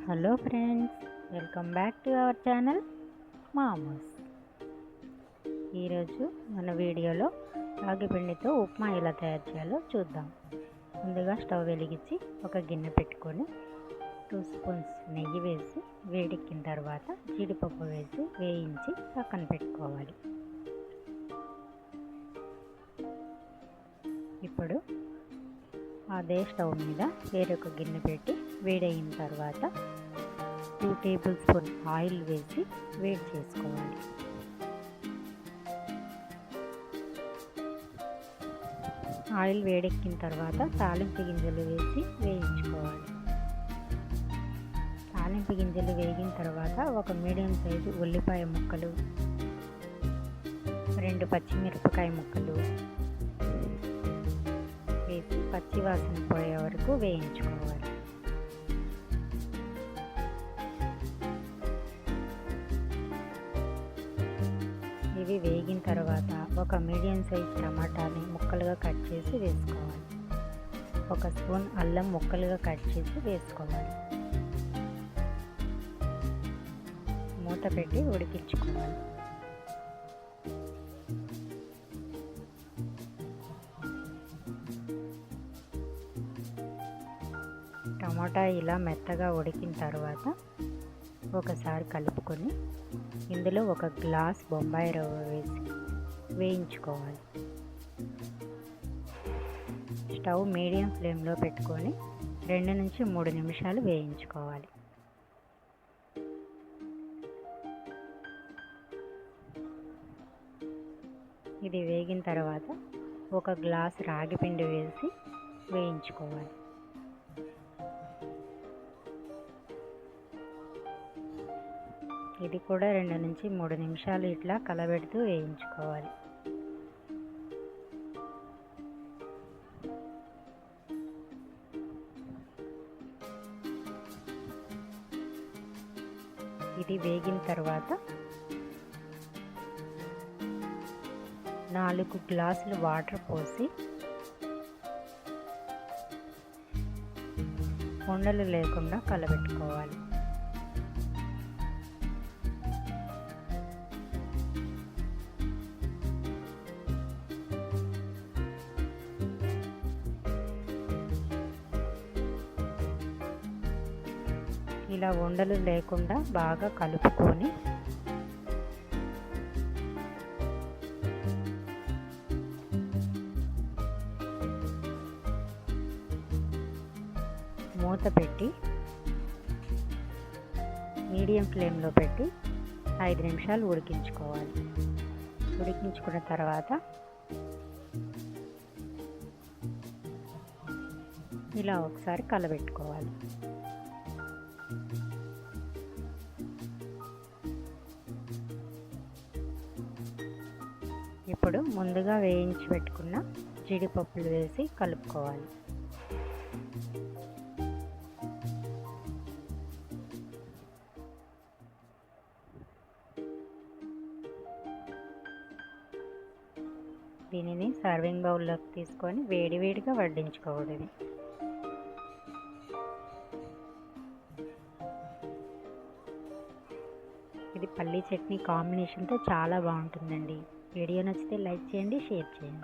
Hello friends, welcome back to our channel మామూస్. ఈరోజు మన వీడియోలో రాగి పిండితో ఉప్మా ఎలా తయారు చేయాలో చూద్దాం. ముందుగా స్టవ్ వెలిగించి ఒక గిన్నె పెట్టుకొని 2 స్పూన్స్ నెయ్యి వేసి వేడెక్కిన తర్వాత జీడిపప్పు వేసి వేయించి పక్కన పెట్టుకోవాలి. ఇప్పుడు అదే స్టవ్ మీద వేరొక గిన్నె పెట్టి వేడైన తర్వాత 2 టేబుల్ స్పూన్ ఆయిల్ వేసి వేడి చేసుకోవాలి. ఆయిల్ వేడెక్కిన తర్వాత తాలింపు గింజలు వేసి వేయించుకోవాలి. తాలింపు గింజలు వేగిన తర్వాత ఒక మీడియం సైజు ఉల్లిపాయ ముక్కలు, 2 పచ్చిమిరపకాయ ముక్కలు వేసి పచ్చి వాసన పోయే వరకు వేయించుకోవాలి. ఇవి వేగిన తర్వాత ఒక మీడియం సైజ్ టమాటాని ముక్కలుగా కట్ చేసి వేసుకోవాలి. 1 స్పూన్ అల్లం ముక్కలుగా కట్ చేసి వేసుకోవాలి. మూత పెట్టి ఉడికించుకోవాలి. టమాటా ఇలా మెత్తగా ఉడికిన తర్వాత ఒకసారి కలుపుకొని ఇందులో 1 గ్లాస్ బొంబాయి రవ్వ వేసి వేయించుకోవాలి. స్టవ్ మీడియం ఫ్లేమ్లో పెట్టుకొని 2 నుంచి 3 నిమిషాలు వేయించుకోవాలి. ఇది వేగిన తర్వాత 1 గ్లాస్ రాగి పిండి వేసి వేయించుకోవాలి. ఇది కూడా 2 నుంచి 3 నిమిషాలు ఇట్లా కలబెడుతూ వేయించుకోవాలి. ఇది వేగిన తర్వాత 4 గ్లాసులు వాటర్ పోసి ఉండలు లేకుండా కలబెట్టుకోవాలి. ఇలా ఉండలు లేకుండా బాగా కలుపుకొని మూత పెట్టి మీడియం ఫ్లేమ్లో పెట్టి 5 నిమిషాలు ఉడికించుకోవాలి. ఉడికించుకున్న తర్వాత ఇలా ఒకసారి కలబెట్టుకోవాలి. ఇప్పుడు ముందుగా వేయించి పెట్టుకున్న జీడిపప్పులు వేసి కలుపుకోవాలి. దీనిని సర్వింగ్ బౌల్లోకి తీసుకొని వేడివేడిగా వడ్డించుకోవడమే. ఇది పల్లీ చట్నీ కాంబినేషన్తో చాలా బాగుంటుందండి. వీడియో నచ్చితే లైక్ చేయండి, షేర్ చేయండి.